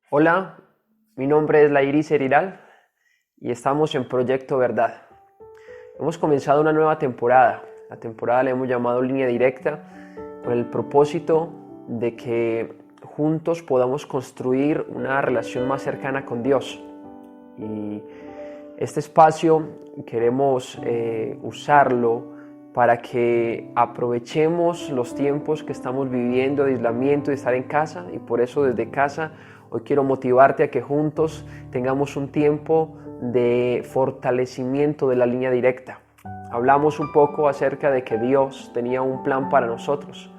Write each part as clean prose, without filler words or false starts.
Hola, mi nombre es Lairis Eriral y estamos en Proyecto Verdad. Hemos comenzado una nueva temporada. La temporada la hemos llamado Línea Directa con el propósito de que juntos podamos construir una relación más cercana con Dios. Y este espacio queremos usarlo para que aprovechemos los tiempos que estamos viviendo de aislamiento, de estar en casa, y por eso desde casa hoy quiero motivarte a que juntos tengamos un tiempo de fortalecimiento de la línea directa. Hablamos un poco acerca de que Dios tenía un plan para nosotros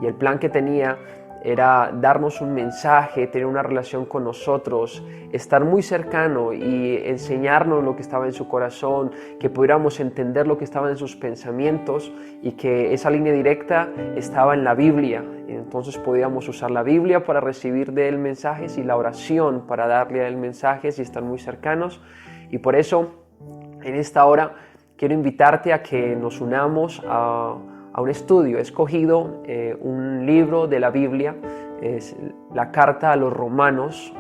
y el plan que tenía era darnos un mensaje, tener una relación con nosotros, estar muy cercano y enseñarnos lo que estaba en su corazón, que pudiéramos entender lo que estaba en sus pensamientos y que esa línea directa estaba en la Biblia. Entonces podíamos usar la Biblia para recibir de él mensajes y la oración para darle a él mensajes y estar muy cercanos. Y por eso en esta hora quiero invitarte a que nos unamos a un estudio. He escogido un libro de la Biblia, es la carta a los Romanos,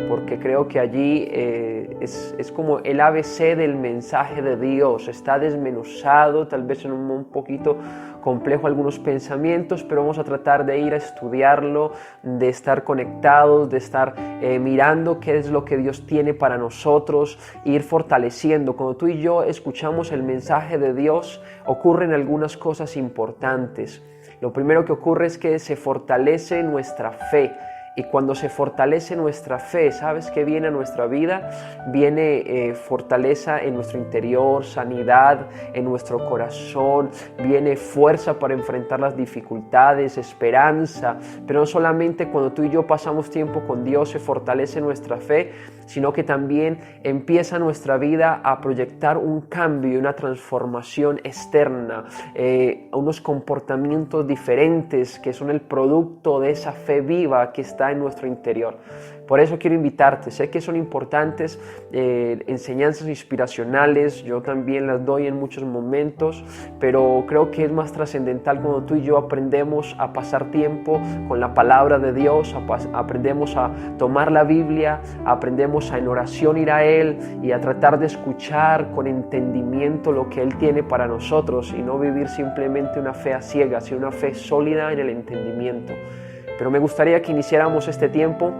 porque creo que allí es como el ABC del mensaje de Dios. Está desmenuzado, tal vez en un poquito complejo algunos pensamientos, pero vamos a tratar de ir a estudiarlo, de estar conectados, de estar mirando qué es lo que Dios tiene para nosotros, ir fortaleciendo. Cuando tú y yo escuchamos el mensaje de Dios, ocurren algunas cosas importantes. Lo primero que ocurre es que se fortalece nuestra fe. Y cuando se fortalece nuestra fe, ¿sabes qué viene a nuestra vida? Viene fortaleza en nuestro interior, sanidad en nuestro corazón, viene fuerza para enfrentar las dificultades, esperanza. Pero no solamente cuando tú y yo pasamos tiempo con Dios se fortalece nuestra fe, sino que también empieza nuestra vida a proyectar un cambio, una transformación externa, unos comportamientos diferentes que son el producto de esa fe viva que está en nuestro interior. Por eso quiero invitarte. Sé que son importantes enseñanzas inspiracionales, yo también las doy en muchos momentos, pero creo que es más trascendental cuando tú y yo aprendemos a pasar tiempo con la palabra de Dios, aprendemos a tomar la Biblia, aprendemos a en oración ir a Él y a tratar de escuchar con entendimiento lo que Él tiene para nosotros y no vivir simplemente una fe a ciegas, sino una fe sólida en el entendimiento. Pero me gustaría que iniciáramos este tiempo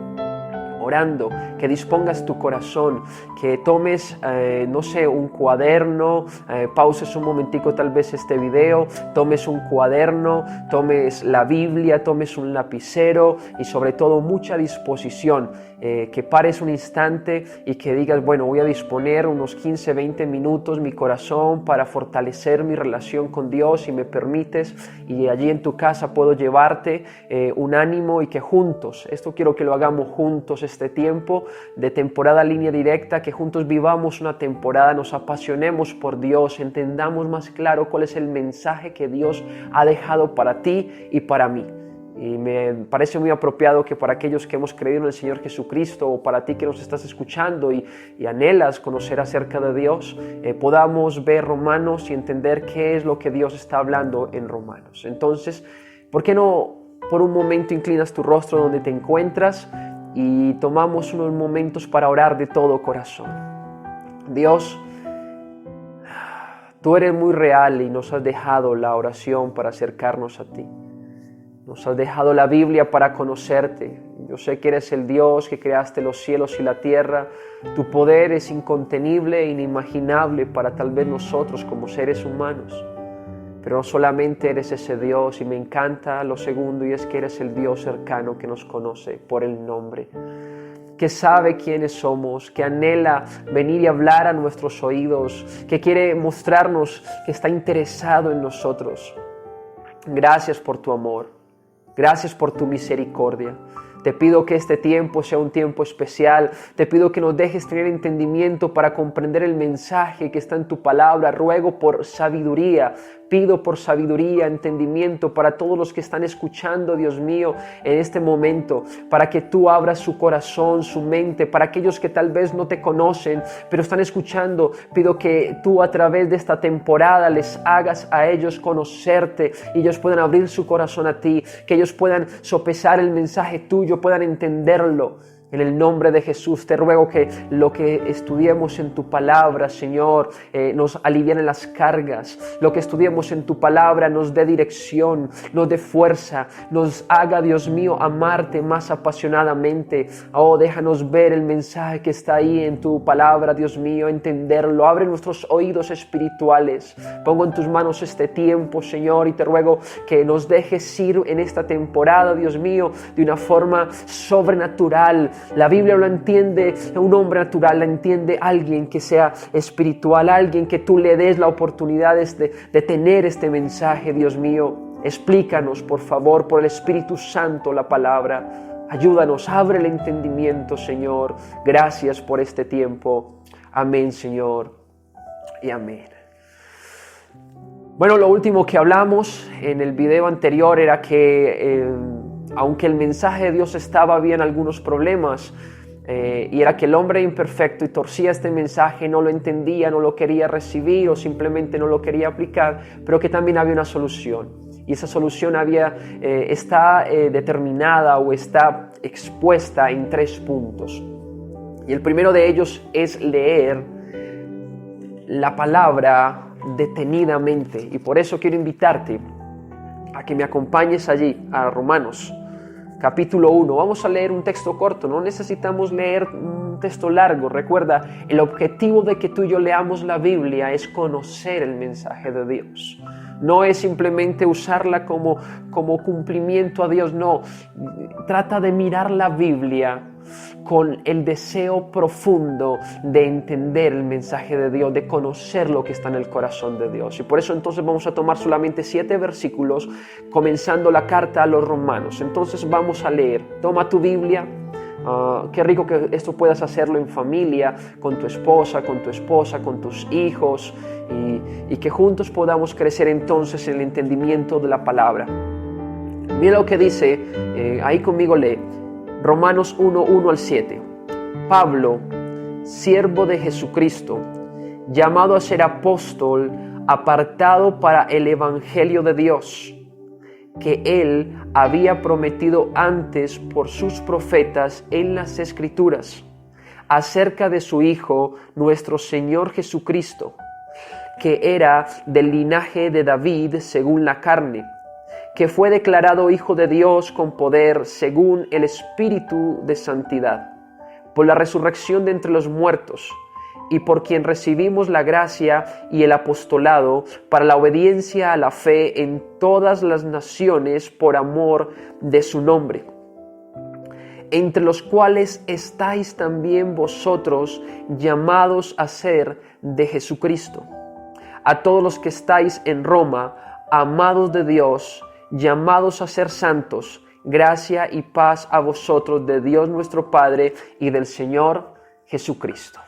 orando, que dispongas tu corazón, que tomes, un cuaderno, pauses un momentico tal vez este video, tomes un cuaderno, tomes la Biblia, tomes un lapicero y sobre todo mucha disposición, que pares un instante y que digas, bueno, voy a disponer unos 15, 20 minutos mi corazón para fortalecer mi relación con Dios, si me permites, y allí en tu casa puedo llevarte un ánimo y que juntos, esto quiero que lo hagamos juntos, este tiempo de temporada Línea Directa, que juntos vivamos una temporada, nos apasionemos por Dios, entendamos más claro cuál es el mensaje que Dios ha dejado para ti y para mí. Y me parece muy apropiado que para aquellos que hemos creído en el Señor Jesucristo, o para ti que nos estás escuchando y anhelas conocer acerca de Dios, podamos ver Romanos y entender qué es lo que Dios está hablando en Romanos. Entonces, ¿por qué no por un momento inclinas tu rostro donde te encuentras y tomamos unos momentos para orar de todo corazón? Dios, tú eres muy real y nos has dejado la oración para acercarnos a ti. Nos has dejado la Biblia para conocerte. Yo sé que eres el Dios que creaste los cielos y la tierra. Tu poder es incontenible e inimaginable para tal vez nosotros como seres humanos. Pero no solamente eres ese Dios, y me encanta lo segundo, y es que eres el Dios cercano que nos conoce por el nombre, que sabe quiénes somos, que anhela venir y hablar a nuestros oídos, que quiere mostrarnos que está interesado en nosotros. Gracias por tu amor, gracias por tu misericordia. Te pido que este tiempo sea un tiempo especial. Te pido que nos dejes tener entendimiento para comprender el mensaje que está en tu palabra. Ruego por sabiduría. Pido por sabiduría, entendimiento para todos los que están escuchando, Dios mío, en este momento, para que tú abras su corazón, su mente, para aquellos que tal vez no te conocen, pero están escuchando. Pido que tú a través de esta temporada les hagas a ellos conocerte y ellos puedan abrir su corazón a ti, que ellos puedan sopesar el mensaje tuyo, puedan entenderlo. En el nombre de Jesús te ruego que lo que estudiemos en tu palabra, Señor, nos aliviane las cargas. Lo que estudiemos en tu palabra nos dé dirección, nos dé fuerza, nos haga, Dios mío, amarte más apasionadamente. Oh, déjanos ver el mensaje que está ahí en tu palabra, Dios mío, entenderlo. Abre nuestros oídos espirituales. Pongo en tus manos este tiempo, Señor, y te ruego que nos dejes ir en esta temporada, Dios mío, de una forma sobrenatural. La Biblia lo entiende un hombre natural, la entiende alguien que sea espiritual, alguien que tú le des la oportunidad de tener este mensaje, Dios mío. Explícanos, por favor, por el Espíritu Santo la palabra. Ayúdanos, abre el entendimiento, Señor. Gracias por este tiempo. Amén, Señor, y amén. Bueno, lo último que hablamos en el video anterior era que aunque el mensaje de Dios estaba, habían algunos problemas, y era que el hombre imperfecto y torcía este mensaje, no lo entendía, no lo quería recibir o simplemente no lo quería aplicar, pero que también había una solución. Y esa solución está determinada o está expuesta en 3 puntos. Y el primero de ellos es leer la palabra detenidamente. Y por eso quiero invitarte a que me acompañes allí, a Romanos, capítulo 1. Vamos a leer un texto corto, no necesitamos leer un texto largo. Recuerda, el objetivo de que tú y yo leamos la Biblia es conocer el mensaje de Dios. No es simplemente usarla como cumplimiento a Dios, no. Trata de mirar la Biblia con el deseo profundo de entender el mensaje de Dios, de conocer lo que está en el corazón de Dios. Y por eso entonces vamos a tomar solamente 7 versículos, comenzando la carta a los Romanos. Entonces vamos a leer. Toma tu Biblia. Qué rico que esto puedas hacerlo en familia, con tu esposa, con tus hijos, y que juntos podamos crecer entonces en el entendimiento de la palabra. Mira lo que dice, ahí conmigo lee, Romanos 1, 1-7. Pablo, siervo de Jesucristo, llamado a ser apóstol, apartado para el evangelio de Dios, que Él había prometido antes por sus profetas en las Escrituras, acerca de su Hijo, nuestro Señor Jesucristo, que era del linaje de David según la carne, que fue declarado Hijo de Dios con poder según el Espíritu de santidad, por la resurrección de entre los muertos, y por quien recibimos la gracia y el apostolado para la obediencia a la fe en todas las naciones por amor de su nombre, entre los cuales estáis también vosotros llamados a ser de Jesucristo. A todos los que estáis en Roma, amados de Dios, llamados a ser santos, gracia y paz a vosotros de Dios nuestro Padre y del Señor Jesucristo.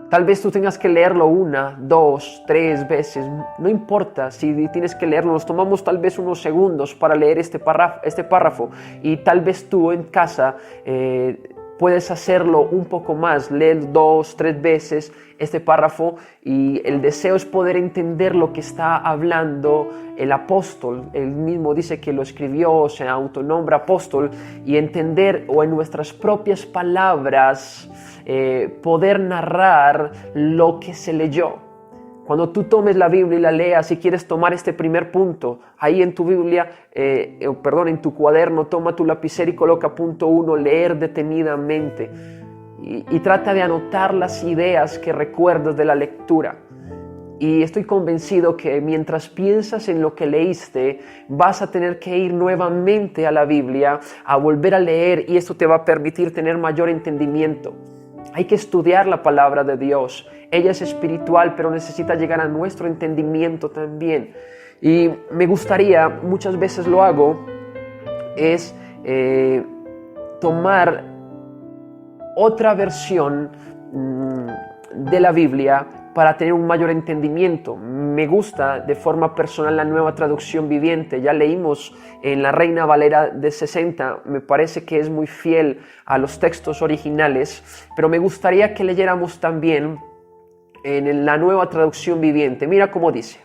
Tal vez tú tengas que leerlo 1, 2, 3 veces, no importa si tienes que leerlo, nos tomamos tal vez unos segundos para leer este párrafo, y tal vez tú en casa puedes hacerlo un poco más, leer 2, 3 veces este párrafo, y el deseo es poder entender lo que está hablando el apóstol. Él mismo dice que lo escribió, se autonombra apóstol, y entender, o en nuestras propias palabras, poder narrar lo que se leyó. Cuando tú tomes la Biblia y la leas y quieres tomar este primer punto, ahí en tu Biblia, en tu cuaderno, toma tu lapicero y coloca punto 1, leer detenidamente. Y trata de anotar las ideas que recuerdas de la lectura. Y estoy convencido que mientras piensas en lo que leíste, vas a tener que ir nuevamente a la Biblia, a volver a leer, y esto te va a permitir tener mayor entendimiento. Hay que estudiar la palabra de Dios. Ella es espiritual, pero necesita llegar a nuestro entendimiento también. Y me gustaría, muchas veces lo hago, es tomar otra versión de la Biblia para tener un mayor entendimiento. Me gusta de forma personal la Nueva Traducción Viviente. Ya leímos en la Reina Valera de 60, me parece que es muy fiel a los textos originales, pero me gustaría que leyéramos también en la Nueva Traducción Viviente. Mira cómo dice: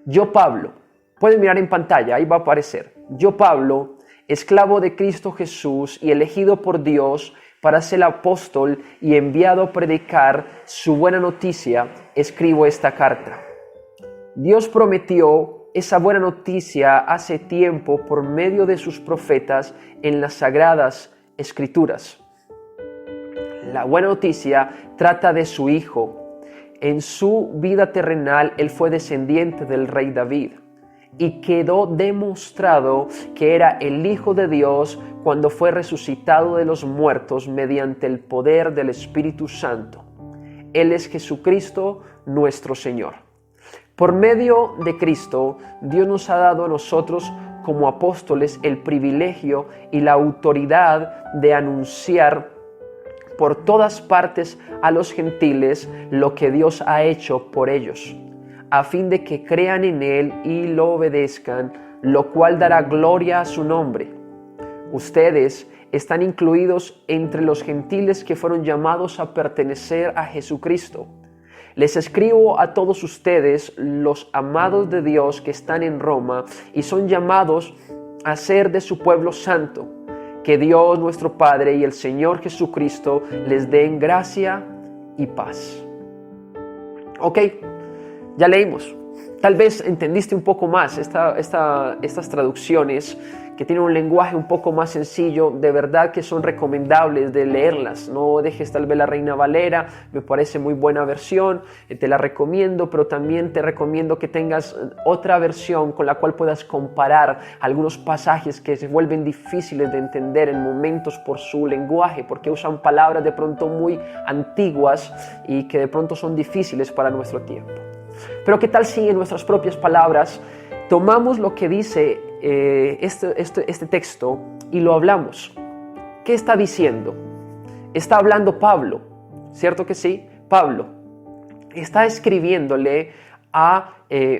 yo, Pablo, pueden mirar en pantalla, ahí va a aparecer. Yo, Pablo, esclavo de Cristo Jesús y elegido por Dios para ser apóstol y enviado a predicar su buena noticia, escribo esta carta. Dios prometió esa buena noticia hace tiempo por medio de sus profetas en las Sagradas Escrituras. La buena noticia trata de su Hijo. En su vida terrenal, él fue descendiente del rey David y quedó demostrado que era el Hijo de Dios cuando fue resucitado de los muertos mediante el poder del Espíritu Santo. Él es Jesucristo, nuestro Señor. Por medio de Cristo, Dios nos ha dado a nosotros como apóstoles el privilegio y la autoridad de anunciar por todas partes a los gentiles lo que Dios ha hecho por ellos, a fin de que crean en Él y lo obedezcan, lo cual dará gloria a su nombre. Ustedes están incluidos entre los gentiles que fueron llamados a pertenecer a Jesucristo. Les escribo a todos ustedes, los amados de Dios que están en Roma y son llamados a ser de su pueblo santo. Que Dios nuestro Padre y el Señor Jesucristo les den gracia y paz. Ok, ya leímos. Tal vez entendiste un poco más estas traducciones que tienen un lenguaje un poco más sencillo, de verdad que son recomendables de leerlas. No dejes tal vez la Reina Valera, me parece muy buena versión, te la recomiendo, pero también te recomiendo que tengas otra versión con la cual puedas comparar algunos pasajes que se vuelven difíciles de entender en momentos por su lenguaje, porque usan palabras de pronto muy antiguas y que de pronto son difíciles para nuestro tiempo. Pero ¿qué tal si en nuestras propias palabras tomamos lo que dice este texto y lo hablamos? ¿Qué está diciendo? Está hablando Pablo, ¿cierto que sí? Pablo está escribiéndole a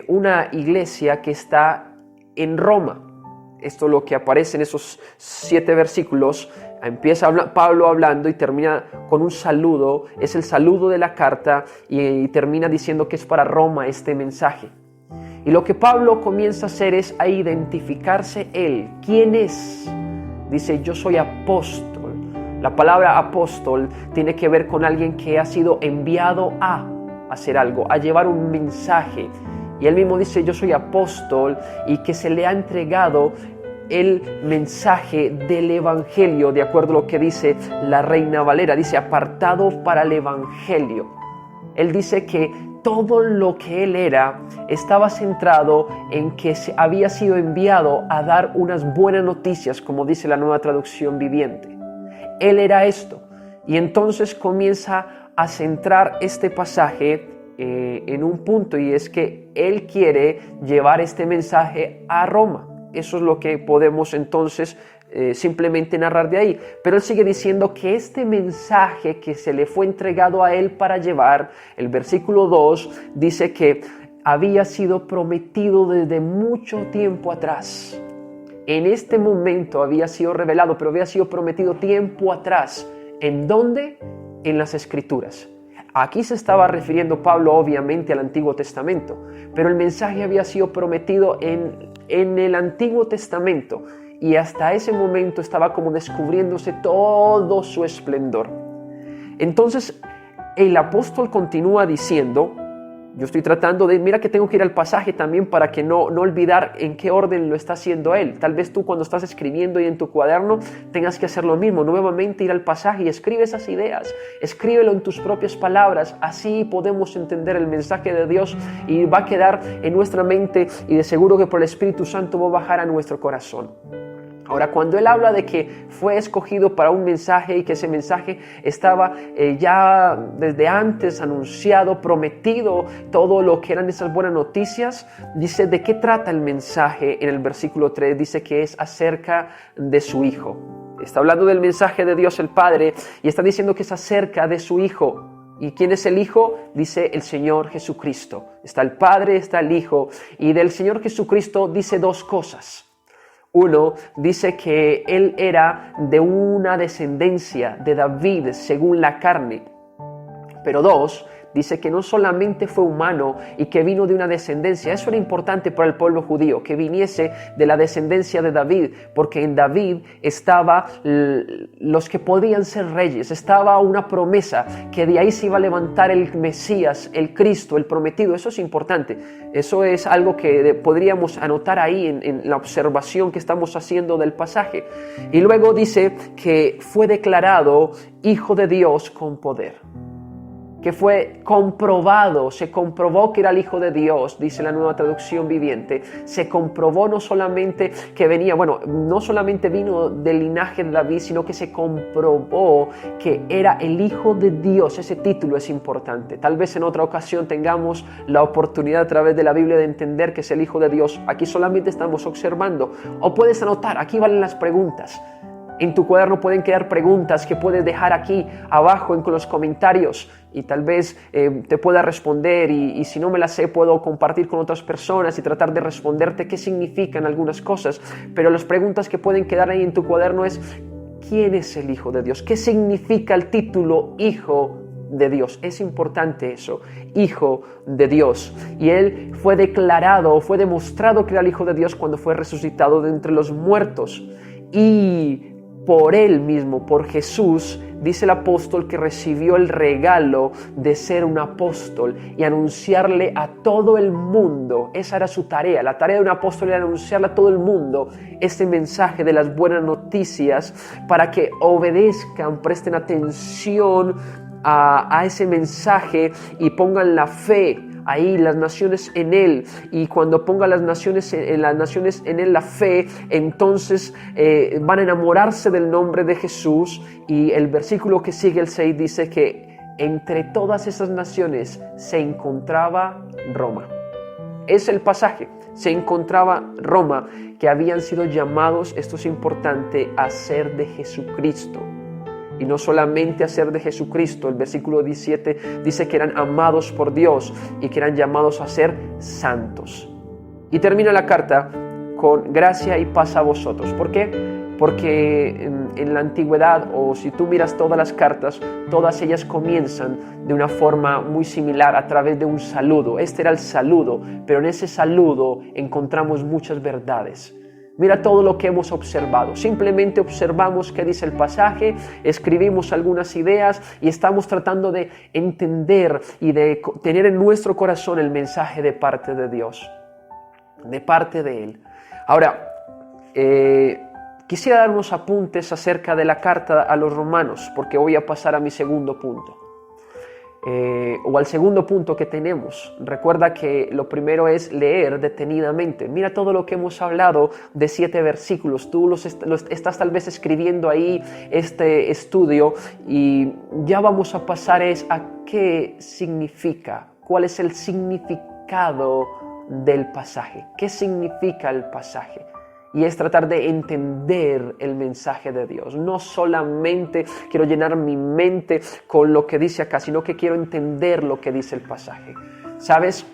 una iglesia que está en Roma. Esto es lo que aparece en esos 7 versículos. Empieza Pablo hablando y termina con un saludo. Es el saludo de la carta y termina diciendo que es para Roma este mensaje. Y lo que Pablo comienza a hacer es a identificarse él. ¿Quién es? Dice, yo soy apóstol. La palabra apóstol tiene que ver con alguien que ha sido enviado a hacer algo, a llevar un mensaje. Y él mismo dice, yo soy apóstol, y que se le ha entregado el mensaje del evangelio, de acuerdo a lo que dice la Reina Valera. Dice, apartado para el evangelio. Él dice que todo lo que él era estaba centrado en que había sido enviado a dar unas buenas noticias, como dice la Nueva Traducción Viviente. Él era esto. Y entonces comienza a centrar este pasaje en un punto, y es que él quiere llevar este mensaje a Roma. Eso es lo que podemos entonces simplemente narrar de ahí. Pero él sigue diciendo que este mensaje que se le fue entregado a él para llevar, el versículo 2 dice que había sido prometido desde mucho tiempo atrás. En este momento había sido revelado, pero había sido prometido tiempo atrás. ¿En dónde? En las Escrituras. Aquí se estaba refiriendo Pablo obviamente al Antiguo Testamento, pero el mensaje había sido prometido en el Antiguo Testamento, y hasta ese momento estaba como descubriéndose todo su esplendor. Entonces el apóstol continúa diciendo, yo estoy tratando de, mira que tengo que ir al pasaje también para que no olvidar en qué orden lo está haciendo él. Tal vez tú cuando estás escribiendo y en tu cuaderno tengas que hacer lo mismo, nuevamente ir al pasaje y escribe esas ideas, escríbelo en tus propias palabras, así podemos entender el mensaje de Dios y va a quedar en nuestra mente, y de seguro que por el Espíritu Santo va a bajar a nuestro corazón. Ahora, cuando él habla de que fue escogido para un mensaje y que ese mensaje estaba ya desde antes anunciado, prometido, todo lo que eran esas buenas noticias, dice, ¿de qué trata el mensaje? En el versículo 3 dice que es acerca de su Hijo. Está hablando del mensaje de Dios el Padre y está diciendo que es acerca de su Hijo. ¿Y quién es el Hijo? Dice el Señor Jesucristo. Está el Padre, está el Hijo. Y del Señor Jesucristo dice 2 cosas. Uno, dice que él era de una descendencia de David según la carne. Pero 2, dice que no solamente fue humano y que vino de una descendencia, eso era importante para el pueblo judío, que viniese de la descendencia de David, porque en David estaba los que podían ser reyes, estaba una promesa que de ahí se iba a levantar el Mesías, el Cristo, el prometido. Eso es importante, eso es algo que podríamos anotar ahí en la observación que estamos haciendo del pasaje. Y luego dice que fue declarado Hijo de Dios con poder, que fue comprobado, se comprobó que era el Hijo de Dios, dice la Nueva Traducción Viviente. Se comprobó no solamente que venía, no solamente vino del linaje de David, sino que se comprobó que era el Hijo de Dios. Ese título es importante. Tal vez en otra ocasión tengamos la oportunidad a través de la Biblia de entender que es el Hijo de Dios. Aquí solamente estamos observando. O puedes anotar, aquí valen las preguntas. En tu cuaderno pueden quedar preguntas que puedes dejar aquí abajo en los comentarios y tal vez te pueda responder y si no me las sé puedo compartir con otras personas y tratar de responderte qué significan algunas cosas. Pero las preguntas que pueden quedar ahí en tu cuaderno es: ¿quién es el Hijo de Dios? ¿Qué significa el título Hijo de Dios? Es importante eso, Hijo de Dios. Y Él fue declarado, fue demostrado que era el Hijo de Dios cuando fue resucitado de entre los muertos. Y por Él mismo, por Jesús, dice el apóstol que recibió el regalo de ser un apóstol y anunciarle a todo el mundo. Esa era su tarea. La tarea de un apóstol era anunciarle a todo el mundo este mensaje de las buenas noticias para que obedezcan, presten atención a ese mensaje y pongan la fe ahí, las naciones en Él. Y cuando ponga las naciones en Él la fe, entonces van a enamorarse del nombre de Jesús. Y el versículo que sigue, el 6, dice que entre todas esas naciones se encontraba Roma. Es el pasaje, se encontraba Roma, que habían sido llamados, esto es importante, a ser de Jesucristo. Y no solamente a ser de Jesucristo, el versículo 17 dice que eran amados por Dios y que eran llamados a ser santos. Y termina la carta con gracia y paz a vosotros. ¿Por qué? Porque en la antigüedad, o si tú miras todas las cartas, todas ellas comienzan de una forma muy similar, a través de un saludo. Este era el saludo, pero en ese saludo encontramos muchas verdades. Mira todo lo que hemos observado. Simplemente observamos qué dice el pasaje, escribimos algunas ideas y estamos tratando de entender y de tener en nuestro corazón el mensaje de parte de Dios, de parte de Él. Ahora, quisiera dar unos apuntes acerca de la carta a los romanos, porque voy a pasar a mi segundo punto. O al segundo punto que tenemos. Recuerda que lo primero es leer detenidamente. Mira todo lo que hemos hablado de 7 versículos. Tú los estás tal vez escribiendo ahí este estudio y ya vamos a pasar a qué significa, cuál es el significado del pasaje, qué significa el pasaje. Y es tratar de entender el mensaje de Dios. No solamente quiero llenar mi mente con lo que dice acá, sino que quiero entender lo que dice el pasaje. ¿Sabes?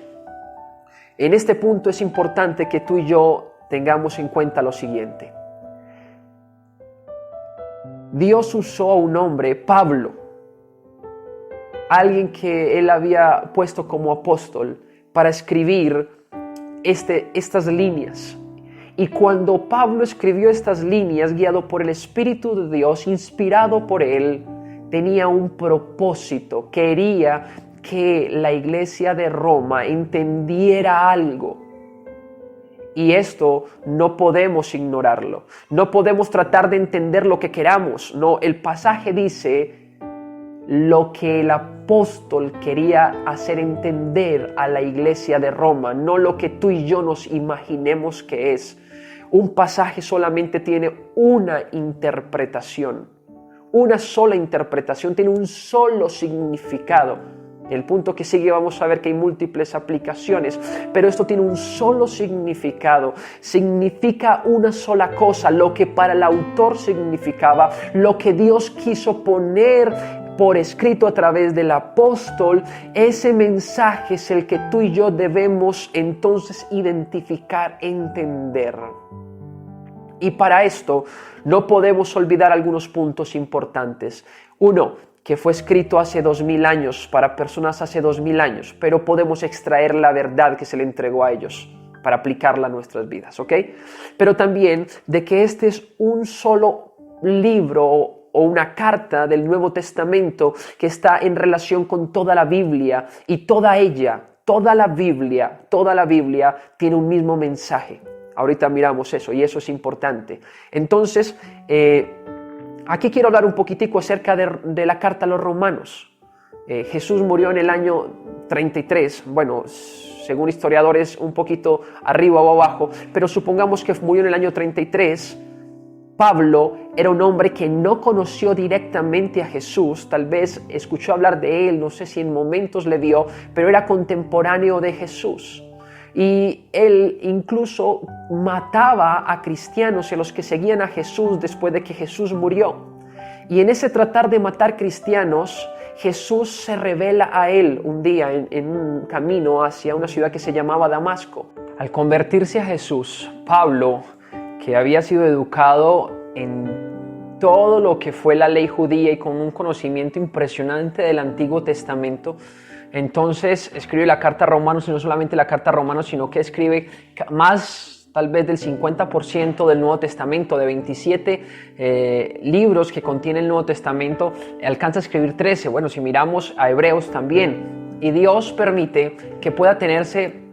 En este punto es importante que tú y yo tengamos en cuenta lo siguiente. Dios usó a un hombre, Pablo, alguien que Él había puesto como apóstol, para escribir estas líneas. Y cuando Pablo escribió estas líneas, guiado por el Espíritu de Dios, inspirado por Él, tenía un propósito. Quería que la iglesia de Roma entendiera algo. Y esto no podemos ignorarlo. No podemos tratar de entender lo que queramos. No, el pasaje dice lo que el apóstol quería hacer entender a la iglesia de Roma, no lo que tú y yo nos imaginemos que es. Un pasaje solamente tiene una interpretación, una sola interpretación, tiene un solo significado. En el punto que sigue vamos a ver que hay múltiples aplicaciones, pero esto tiene un solo significado, significa una sola cosa, lo que para el autor significaba, lo que Dios quiso poner por escrito a través del apóstol. Ese mensaje es el que tú y yo debemos entonces identificar, entender. Y para esto no podemos olvidar algunos puntos importantes. 1, que fue escrito hace 2000 años para personas hace 2000 años, pero podemos extraer la verdad que se le entregó a ellos para aplicarla a nuestras vidas, ¿ok? Pero también de que este es un solo libro o una carta del Nuevo Testamento que está en relación con toda la Biblia, y toda la Biblia tiene un mismo mensaje. Ahorita miramos eso y eso es importante. Entonces, aquí quiero hablar un poquitico acerca de la carta a los romanos. Jesús murió en el año 33, bueno, según historiadores un poquito arriba o abajo, pero supongamos que murió en el año 33. Pablo era un hombre que no conoció directamente a Jesús, tal vez escuchó hablar de él, no sé si en momentos le vio, pero era contemporáneo de Jesús. Y él incluso mataba a cristianos y a los que seguían a Jesús después de que Jesús murió. Y en ese tratar de matar cristianos, Jesús se revela a él un día en un camino hacia una ciudad que se llamaba Damasco. Al convertirse a Jesús, Pablo, que había sido educado en todo lo que fue la ley judía y con un conocimiento impresionante del Antiguo Testamento, entonces escribe la carta a Romanos, y no solamente la carta a Romanos, sino que escribe más tal vez del 50% del Nuevo Testamento. De 27 libros que contiene el Nuevo Testamento, alcanza a escribir 13. Bueno, si miramos a Hebreos también. Y Dios permite que pueda tenerse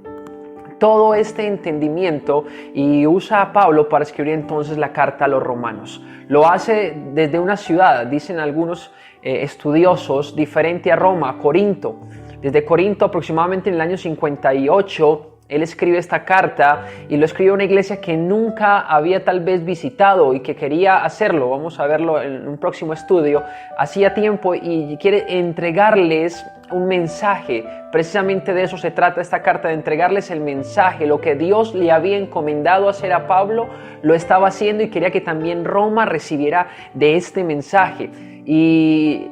todo este entendimiento y usa a Pablo para escribir entonces la carta a los romanos. Lo hace desde una ciudad, dicen algunos estudiosos, diferente a Roma, Corinto. Desde Corinto, aproximadamente en el año 58, él escribe esta carta y lo escribe a una iglesia que nunca había tal vez visitado y que quería hacerlo. Vamos a verlo en un próximo estudio. Hacía tiempo y quiere entregarles un mensaje. Precisamente de eso se trata esta carta, de entregarles el mensaje. Lo que Dios le había encomendado hacer a Pablo, lo estaba haciendo y quería que también Roma recibiera de este mensaje. Y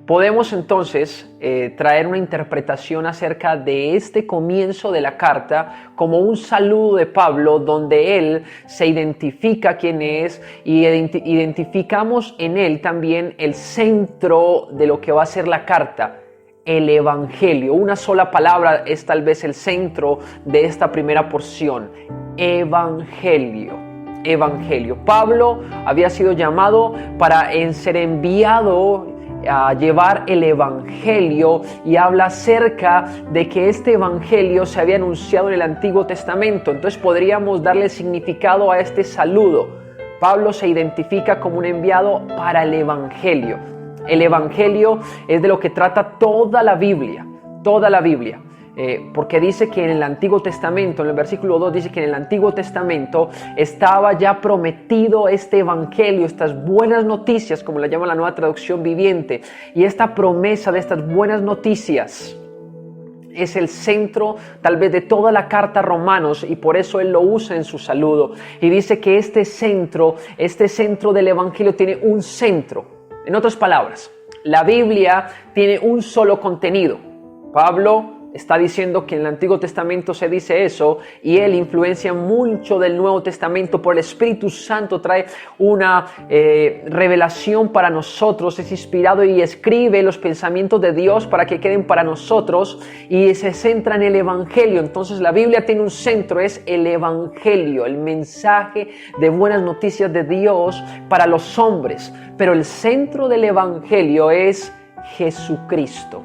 podemos entonces traer una interpretación acerca de este comienzo de la carta como un saludo de Pablo, donde él se identifica quién es y identificamos en él también el centro de lo que va a ser la carta, el Evangelio. Una sola palabra es tal vez el centro de esta primera porción, Evangelio. Evangelio. Pablo había sido llamado para ser enviado a llevar el Evangelio, y habla acerca de que este Evangelio se había anunciado en el Antiguo Testamento. Entonces podríamos darle significado a este saludo. Pablo se identifica como un enviado para el Evangelio. El Evangelio es de lo que trata toda la Biblia, porque dice que en el Antiguo Testamento, en el versículo 2 dice que en el Antiguo Testamento estaba ya prometido este Evangelio, estas buenas noticias, como la llama la Nueva Traducción Viviente, y esta promesa de estas buenas noticias es el centro tal vez de toda la carta a Romanos, y por eso él lo usa en su saludo, y dice que este centro del Evangelio tiene un centro. En otras palabras, la Biblia tiene un solo contenido. Pablo está diciendo que en el Antiguo Testamento se dice eso, y él influencia mucho del Nuevo Testamento. Por el Espíritu Santo trae una revelación para nosotros, es inspirado y escribe los pensamientos de Dios para que queden para nosotros, y se centra en el Evangelio. Entonces la Biblia tiene un centro, es el Evangelio, el mensaje de buenas noticias de Dios para los hombres. Pero el centro del Evangelio es Jesucristo.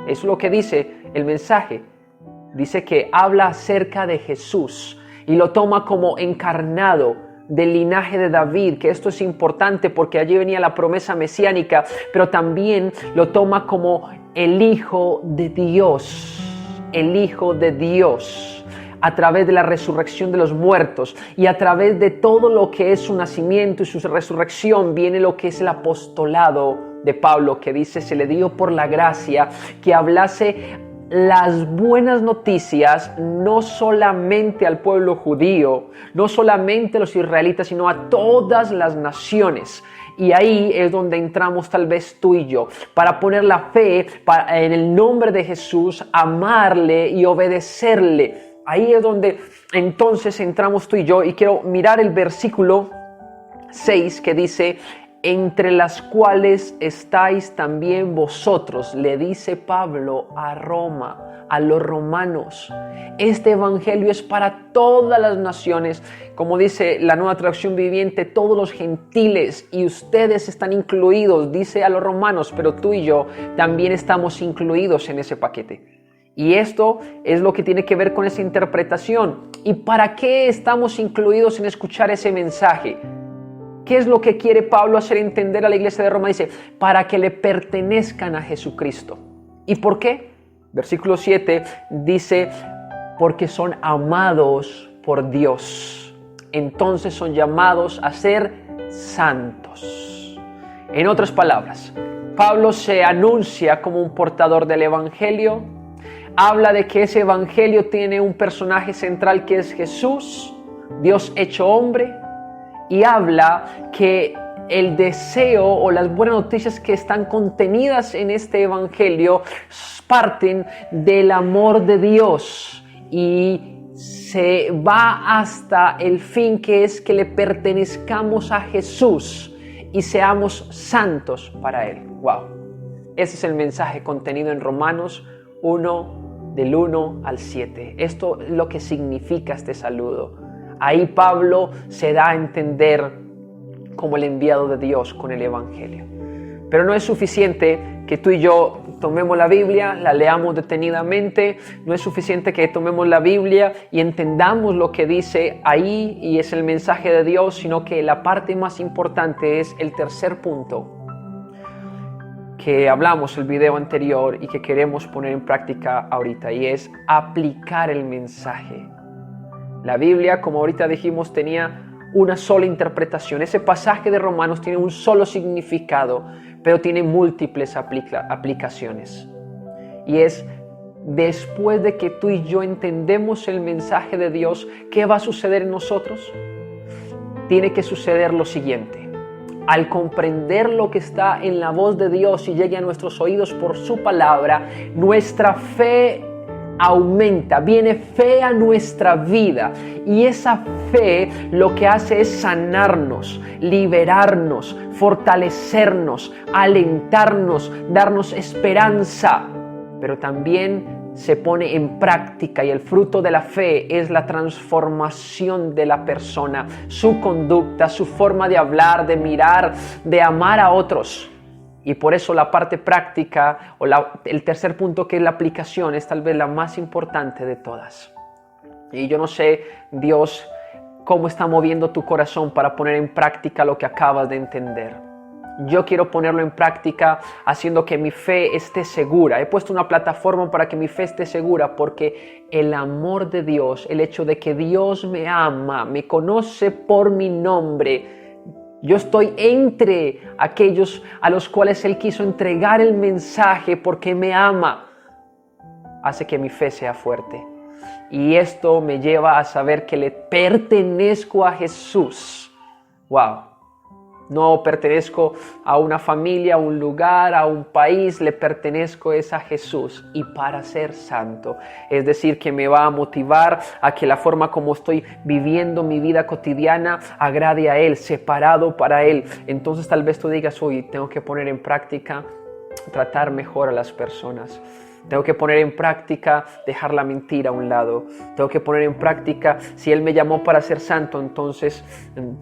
Eso es lo que dice el mensaje. Dice que habla acerca de Jesús y lo toma como encarnado del linaje de David, que esto es importante porque allí venía la promesa mesiánica, pero también lo toma como el Hijo de Dios, a través de la resurrección de los muertos, y a través de todo lo que es su nacimiento y su resurrección viene lo que es el apostolado de Pablo, que dice: se le dio por la gracia que hablase las buenas noticias no solamente al pueblo judío, no solamente a los israelitas, sino a todas las naciones. Y ahí es donde entramos tal vez tú y yo, para poner la fe en el nombre de Jesús, amarle y obedecerle. Ahí es donde entonces entramos tú y yo, y quiero mirar el versículo 6 que dice, entre las cuales estáis también vosotros, le dice Pablo a Roma, a los romanos. Este evangelio es para todas las naciones, como dice la Nueva Traducción Viviente, todos los gentiles, y ustedes están incluidos, dice a los romanos, pero tú y yo también estamos incluidos en ese paquete. Y esto es lo que tiene que ver con esa interpretación. ¿Y para qué estamos incluidos en escuchar ese mensaje? ¿Qué es lo que quiere Pablo hacer entender a la iglesia de Roma? Dice, para que le pertenezcan a Jesucristo. ¿Y por qué? Versículo 7 dice, porque son amados por Dios. Entonces son llamados a ser santos. En otras palabras, Pablo se anuncia como un portador del evangelio. Habla de que ese evangelio tiene un personaje central que es Jesús, Dios hecho hombre. Y habla que el deseo o las buenas noticias que están contenidas en este evangelio parten del amor de Dios y se va hasta el fin, que es que le pertenezcamos a Jesús y seamos santos para Él. ¡Wow! Ese es el mensaje contenido en Romanos 1, del 1 al 7. Esto es lo que significa este saludo. Ahí Pablo se da a entender como el enviado de Dios con el evangelio. Pero no es suficiente que tú y yo tomemos la Biblia, la leamos detenidamente. No es suficiente que tomemos la Biblia y entendamos lo que dice ahí y es el mensaje de Dios, sino que la parte más importante es el tercer punto que hablamos el video anterior y que queremos poner en práctica ahorita, y es aplicar el mensaje. La Biblia, como ahorita dijimos, tenía una sola interpretación. Ese pasaje de Romanos tiene un solo significado, pero tiene múltiples aplicaciones. Y es, después de que tú y yo entendemos el mensaje de Dios, ¿qué va a suceder en nosotros? Tiene que suceder lo siguiente. Al comprender lo que está en la voz de Dios y llegue a nuestros oídos por su palabra, nuestra fe aumenta, viene fe a nuestra vida, y esa fe lo que hace es sanarnos, liberarnos, fortalecernos, alentarnos, darnos esperanza, pero también se pone en práctica, y el fruto de la fe es la transformación de la persona, su conducta, su forma de hablar, de mirar, de amar a otros. Y por eso la parte práctica o el tercer punto, que es la aplicación, es tal vez la más importante de todas. Y yo no sé, Dios, cómo está moviendo tu corazón para poner en práctica lo que acabas de entender. Yo quiero ponerlo en práctica haciendo que mi fe esté segura. He puesto una plataforma para que mi fe esté segura, porque el amor de Dios, el hecho de que Dios me ama, me conoce por mi nombre, yo estoy entre aquellos a los cuales Él quiso entregar el mensaje porque me ama, hace que mi fe sea fuerte. Y esto me lleva a saber que le pertenezco a Jesús. ¡Wow! No pertenezco a una familia, a un lugar, a un país, le pertenezco es a Jesús, y para ser santo. Es decir, que me va a motivar a que la forma como estoy viviendo mi vida cotidiana agrade a Él, separado para Él. Entonces tal vez tú digas, hoy tengo que poner en práctica tratar mejor a las personas. Tengo que poner en práctica dejar la mentira a un lado. Tengo que poner en práctica, si Él me llamó para ser santo, entonces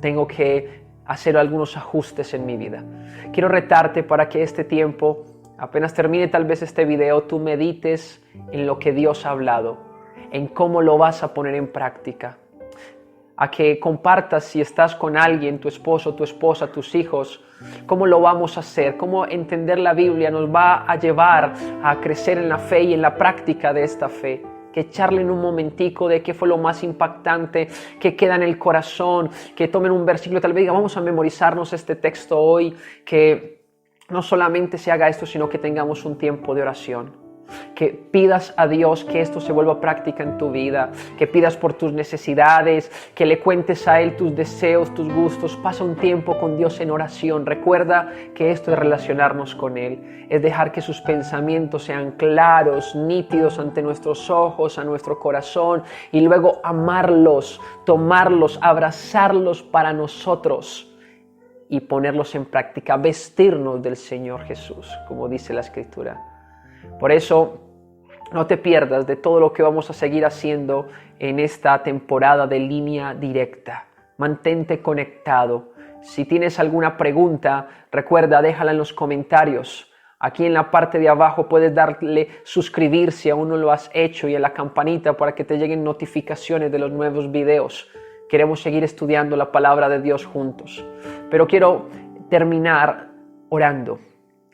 tengo que hacer algunos ajustes en mi vida. Quiero retarte para que este tiempo, apenas termine tal vez este video, tú medites en lo que Dios ha hablado, en cómo lo vas a poner en práctica. A que compartas, si estás con alguien, tu esposo, tu esposa, tus hijos, cómo lo vamos a hacer, cómo entender la Biblia nos va a llevar a crecer en la fe y en la práctica de esta fe. Que charlen un momentico de qué fue lo más impactante, que queda en el corazón, que tomen un versículo, tal vez digan, vamos a memorizarnos este texto hoy, que no solamente se haga esto, sino que tengamos un tiempo de oración. Que pidas a Dios que esto se vuelva práctica en tu vida, que pidas por tus necesidades, que le cuentes a Él tus deseos, tus gustos. Pasa un tiempo con Dios en oración. Recuerda que esto es relacionarnos con Él, es dejar que sus pensamientos sean claros, nítidos ante nuestros ojos, a nuestro corazón, y luego amarlos, tomarlos, abrazarlos para nosotros. y ponerlos en práctica, vestirnos del Señor Jesús, como dice la Escritura. Por eso, no te pierdas de todo lo que vamos a seguir haciendo en esta temporada de Línea Directa. Mantente conectado. Si tienes alguna pregunta, recuerda, déjala en los comentarios. Aquí en la parte de abajo puedes darle suscribir si aún no lo has hecho y a la campanita para que te lleguen notificaciones de los nuevos videos. Queremos seguir estudiando la palabra de Dios juntos. Pero quiero terminar orando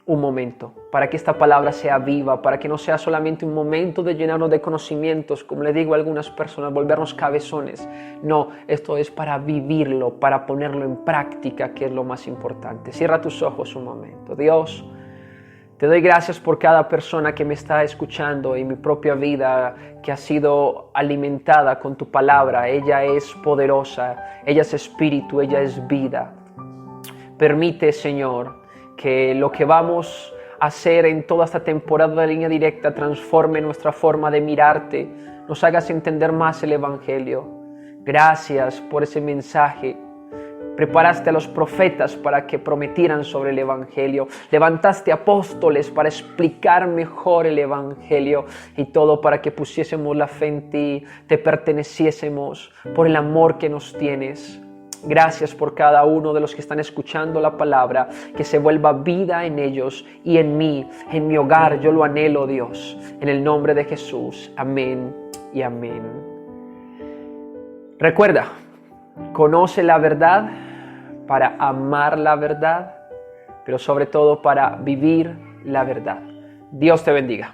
un momento para que esta palabra sea viva, para que no sea solamente un momento de llenarnos de conocimientos, como le digo a algunas personas, volvernos cabezones. No, esto es para vivirlo, para ponerlo en práctica, que es lo más importante. Cierra tus ojos un momento. Dios, te doy gracias por cada persona que me está escuchando y mi propia vida que ha sido alimentada con tu palabra. Ella es poderosa, ella es espíritu, ella es vida. Permite, Señor, que lo que vamos a hacer en toda esta temporada de Línea Directa transforme nuestra forma de mirarte, nos hagas entender más el Evangelio. Gracias por ese mensaje. Preparaste a los profetas para que prometieran sobre el Evangelio. Levantaste apóstoles para explicar mejor el Evangelio y todo para que pusiésemos la fe en ti, te perteneciésemos por el amor que nos tienes. Gracias por cada uno de los que están escuchando la palabra, que se vuelva vida en ellos y en mí, en mi hogar. Yo lo anhelo, Dios, en el nombre de Jesús. Amén y amén. Recuerda, conoce la verdad para amar la verdad, pero sobre todo para vivir la verdad. Dios te bendiga.